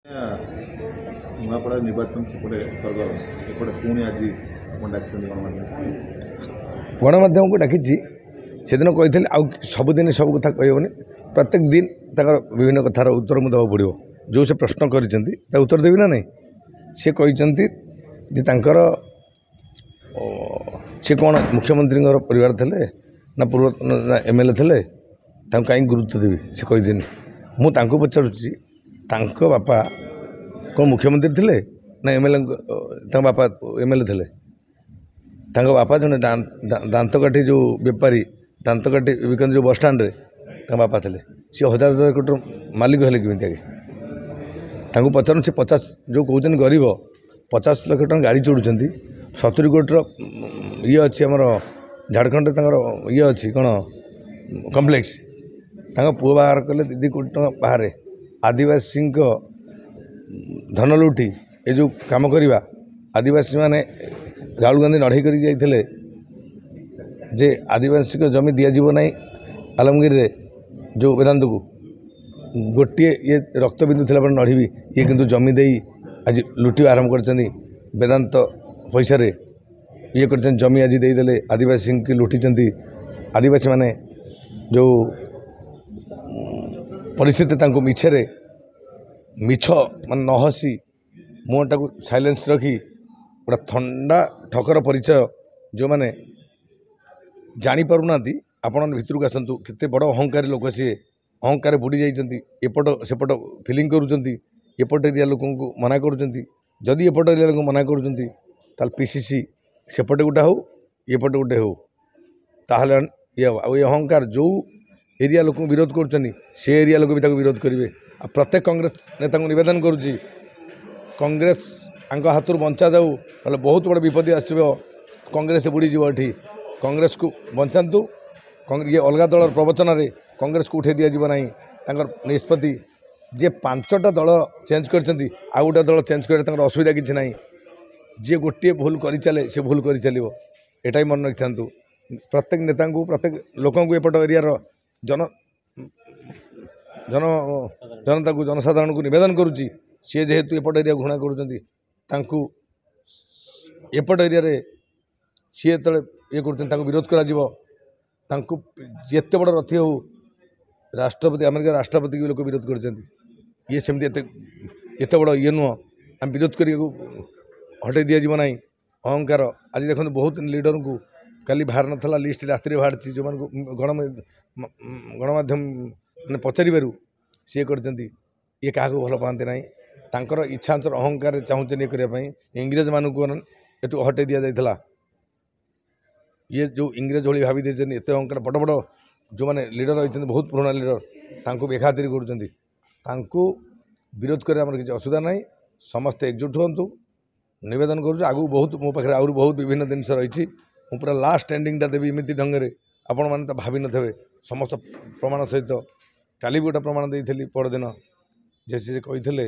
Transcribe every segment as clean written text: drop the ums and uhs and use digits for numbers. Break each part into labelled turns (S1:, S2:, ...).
S1: ନୂଆପଡ଼ା ନିର୍ବାଚନ ସେପଟେ ସରଗରମ ଏପଟେ ପୁଣି ଆଜି ଆପଣ ଡାକିଛନ୍ତି
S2: ଗଣମାଧ୍ୟମକୁ ଡାକିଛି। ସେଦିନ କହିଥିଲି ଆଉ ସବୁଦିନ ସବୁ କଥା କହିହେବନି, ପ୍ରତ୍ୟେକ ଦିନ ତାଙ୍କର ବିଭିନ୍ନ କଥାର ଉତ୍ତର ମୁଁ ଦେବାକୁ ପଡ଼ିବ। ଯେଉଁ ସେ ପ୍ରଶ୍ନ କରିଛନ୍ତି ତା ଉତ୍ତର ଦେବି ନା ନାହିଁ। ସେ କହିଛନ୍ତି ଯେ ତାଙ୍କର ସେ କ'ଣ ମୁଖ୍ୟମନ୍ତ୍ରୀଙ୍କର ପରିବାର ଥିଲେ ନା ପୂର୍ବତନ MLA ଥିଲେ, ତାଙ୍କୁ କାହିଁକି ଗୁରୁତ୍ୱ ଦେବି ସେ କହିଦେନି। ମୁଁ ତାଙ୍କୁ ପଚାରୁଛି ତାଙ୍କ ବାପା କ'ଣ ମୁଖ୍ୟମନ୍ତ୍ରୀ ଥିଲେ ନା MLA, ତାଙ୍କ ବାପା MLA ଥିଲେ? ତାଙ୍କ ବାପା ଜଣେ ଦାନ୍ତକାଠି ଯେଉଁ ବେପାରୀ ଦାନ୍ତକାଠି ବିକନ୍ତି ଯେଉଁ ବସଷ୍ଟାଣ୍ଡରେ ତାଙ୍କ ବାପା ଥିଲେ। ସିଏ ହଜାର ହଜାର କୋଟିର ମାଲିକ ହେଲେ କେମିତି ଆଗେ? ତାଙ୍କୁ ପଚାରୁନ୍ ସେ 50 ଯେଉଁ କହୁଛନ୍ତି ଗରିବ 50 ଲକ୍ଷ ଟଙ୍କା ଗାଡ଼ି ଚଢ଼ୁଛନ୍ତି, 70 କୋଟିର ଇଏ ଅଛି ଆମର ଝାଡ଼ଖଣ୍ଡରେ ତାଙ୍କର ଇଏ ଅଛି କ'ଣ କମ୍ପ୍ଲେକ୍ସ। ତାଙ୍କ ପୁଅ ବାହାର କଲେ 2 କୋଟି ଟଙ୍କା ବାହାରେ। ଆଦିବାସୀଙ୍କ ଧନ ଲୁଟି ଏ ଯେଉଁ କାମ କରିବା, ଆଦିବାସୀମାନେ ରାହୁଲ ଗାନ୍ଧୀ ଲଢ଼େଇ କରି ଯାଇଥିଲେ ଯେ ଆଦିବାସୀଙ୍କ ଜମି ଦିଆଯିବ ନାହିଁ ଆଲମଗିରିରେ ଯେଉଁ ବେଦାନ୍ତକୁ, ଗୋଟିଏ ଇଏ ରକ୍ତବିନ୍ଦୁ ଥିଲା ପରେ ଲଢ଼ିବି, ଇଏ କିନ୍ତୁ ଜମି ଦେଇ ଆଜି ଲୁଟିବା ଆରମ୍ଭ କରିଛନ୍ତି। ବେଦାନ୍ତ ପଇସାରେ ଇଏ କରିଛନ୍ତି, ଜମି ଆଜି ଦେଇଦେଲେ ଆଦିବାସୀଙ୍କୁ ଲୁଟିଛନ୍ତି। ଆଦିବାସୀମାନେ ଯେଉଁ ପରିସ୍ଥିତି ତାଙ୍କୁ ମିଛ ମାନେ ନ ହସି ମୁହଁଟାକୁ ସାଇଲେନ୍ସ ରଖି ଗୋଟେ ଥଣ୍ଡା ଠକର ପରିଚୟ ଯେଉଁମାନେ ଜାଣିପାରୁନାହାନ୍ତି, ଆପଣ ଭିତରକୁ ଆସନ୍ତୁ। କେତେ ବଡ଼ ଅହଙ୍କାରୀ ଲୋକ ସିଏ, ଅହଙ୍କାର ବୁଡ଼ି ଯାଇଛନ୍ତି। ଏପଟ ସେପଟ ଫିଲିଂ କରୁଛନ୍ତି, ଏପଟ ଏରିଆ ଲୋକଙ୍କୁ ମନା କରୁଛନ୍ତି। ଯଦି ଏପଟ ଏରିଆ ଲୋକଙ୍କୁ ମନା କରୁଛନ୍ତି ତାହେଲେ PCC ସେପଟେ ଗୋଟେ ହେଉ ଏପଟେ ଗୋଟେ ହେଉ, ତାହେଲେ ଇଏ ହେବ। ଆଉ ଏ ଅହଙ୍କାର ଯେଉଁ ଏରିଆ ଲୋକଙ୍କୁ ବିରୋଧ କରୁଛନ୍ତି ସେ ଏରିଆ ଲୋକ ବି ତାକୁ ବିରୋଧ କରିବେ। ଆଉ ପ୍ରତ୍ୟେକ କଂଗ୍ରେସ ନେତାଙ୍କୁ ନିବେଦନ କରୁଛି, କଂଗ୍ରେସ ତାଙ୍କ ହାତରୁ ବଞ୍ଚା ଯାଉ, ନହେଲେ ବହୁତ ବଡ଼ ବିପଦ ଆସିବ। କଂଗ୍ରେସ ବୁଡ଼ିଯିବ ଏଠି। କଂଗ୍ରେସକୁ ବଞ୍ଚାନ୍ତୁ। ଇଏ ଅଲଗା ଦଳର ପ୍ରବଚନରେ କଂଗ୍ରେସକୁ ଉଠାଇ ଦିଆଯିବ ନାହିଁ। ତାଙ୍କର ନିଷ୍ପତ୍ତି ଯେ 5ଟା ଦଳ ଚେଞ୍ଜ କରିଛନ୍ତି, ଆଉ ଗୋଟେ ଦଳ ଚେଞ୍ଜ କରିବା ତାଙ୍କର ଅସୁବିଧା କିଛି ନାହିଁ। ଯିଏ ଗୋଟିଏ ଭୁଲ କରିଚାଲେ ସେ ଭୁଲ କରିଚାଲିବ, ଏଇଟା ହିଁ ମନେ ରଖିଥାନ୍ତୁ। ପ୍ରତ୍ୟେକ ନେତାଙ୍କୁ ପ୍ରତ୍ୟେକ ଲୋକଙ୍କୁ ଏପଟ ଏରିଆର ଜନସାଧାରଣଙ୍କୁ ନିବେଦନ କରୁଛି, ସିଏ ଯେହେତୁ ଏପଟ ଏରିଆ ଘୃଣା କରୁଛନ୍ତି, ତାଙ୍କୁ ଏପଟ ଏରିଆରେ ସିଏ ଯେତେବେଳେ ଇଏ କରୁଛନ୍ତି ତାଙ୍କୁ ବିରୋଧ କରାଯିବ। ତାଙ୍କୁ ଯେତେ ବଡ଼ ରଥୀ ହେଉ, ରାଷ୍ଟ୍ରପତି ଆମେରିକାର ରାଷ୍ଟ୍ରପତିକୁ ଲୋକ ବିରୋଧ କରିଛନ୍ତି। ଇଏ ସେମିତି ଏତେ ବଡ଼ ଇଏ ନୁହଁ, ଆମେ ବିରୋଧ କରିବାକୁ ହଟେଇ ଦିଆଯିବ ନାହିଁ। ଅହଙ୍କାର ଆଜି ଦେଖନ୍ତୁ ବହୁତ ଲିଡରଙ୍କୁ କାଲି ବାହାର ନଥିଲା, ଲିଷ୍ଟ ରାତିରେ ବାହାରିଛି। ଯେଉଁମାନଙ୍କୁ ଗଣମାଧ୍ୟମ ମାନେ ପଚାରିବାରୁ ସିଏ କରିଛନ୍ତି ଇଏ କାହାକୁ ଭଲ ପାଆନ୍ତି ନାହିଁ। ତାଙ୍କର ଇଚ୍ଛା ଅନୁସାରେ ଅହଙ୍କାରରେ ଚାହୁଁଛନ୍ତି ଇଏ କରିବା ପାଇଁ। ଇଂରେଜମାନଙ୍କୁ ଏଠୁ ହଟେଇ ଦିଆଯାଇଥିଲା। ଇଏ ଯେଉଁ ଇଂରେଜ ଭଳି ଭାବି ଦେଇଛନ୍ତି, ଏତେ ଅହଙ୍କାର ବଡ଼ ବଡ଼ ଯେଉଁମାନେ ଲିଡର ରହିଛନ୍ତି, ବହୁତ ପୁରୁଣା ଲିଡର, ତାଙ୍କୁ ବେଖାତିର କରୁଛନ୍ତି। ତାଙ୍କୁ ବିରୋଧ କରିବା ଆମର କିଛି ଅସୁବିଧା ନାହିଁ। ସମସ୍ତେ ଏକଜୁଟ ହୁଅନ୍ତୁ, ନିବେଦନ କରୁଛୁ। ଆଗକୁ ବହୁତ ମୋ ପାଖରେ ଆହୁରି ବହୁତ ବିଭିନ୍ନ ଜିନିଷ ରହିଛି। ମୁଁ ପୁରା ଲାଷ୍ଟ ଏଣ୍ଡିଙ୍ଗଟା ଦେବି ଏମିତି ଢଙ୍ଗରେ ଆପଣମାନେ ତ ଭାବିନଥିବେ। ସମସ୍ତ ପ୍ରମାଣ ସହିତ କାଲି ବି ଗୋଟେ ପ୍ରମାଣ ଦେଇଥିଲି ପରଦିନ, ଯେ ସେ କହିଥିଲେ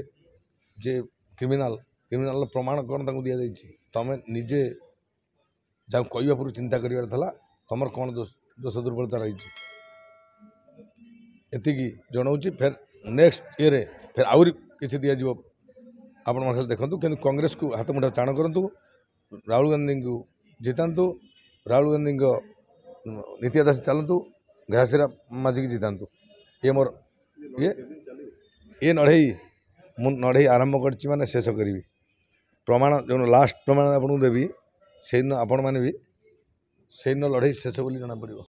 S2: ଯେ କ୍ରିମିନାଲର ପ୍ରମାଣ କ'ଣ ତାଙ୍କୁ ଦିଆଯାଇଛି। ତୁମେ ନିଜେ ଯାହାକୁ କହିବା ପୂର୍ବରୁ ଚିନ୍ତା କରିବାର ଥିଲା, ତୁମର କ'ଣ ଦୋଷ ଦୁର୍ବଳତା ରହିଛି। ଏତିକି ଜଣାଉଛି। ଫେର୍ ନେକ୍ସଟ ଇଏରେ ଫେର୍ ଆହୁରି କିଛି ଦିଆଯିବ, ଆପଣମାନେ ଖାଲି ଦେଖନ୍ତୁ। କିନ୍ତୁ କଂଗ୍ରେସକୁ ହାତ ମୁଠା ଟାଣ କରନ୍ତୁ, ରାହୁଲ ଗାନ୍ଧୀଙ୍କୁ ଜିତାନ୍ତୁ, ରାହୁଲ ଗାନ୍ଧୀଙ୍କ ନୀତି ଆଦର୍ଶ ଚାଲନ୍ତୁ, ଘାସିରା ମାଝିକି ଜିତାନ୍ତୁ। ଇଏ ମୋର ଇଏ ମୁଁ ଲଢ଼େଇ ଆରମ୍ଭ କରିଛି ମାନେ ଶେଷ କରିବି। ପ୍ରମାଣ ଯେଉଁ ଲାଷ୍ଟ ପ୍ରମାଣ ଆପଣଙ୍କୁ ଦେବି, ସେଇଦିନ ଆପଣମାନେ ବି ସେଇଦିନ ଲଢ଼େଇ ଶେଷ ବୋଲି ଜଣାପଡ଼ିବ।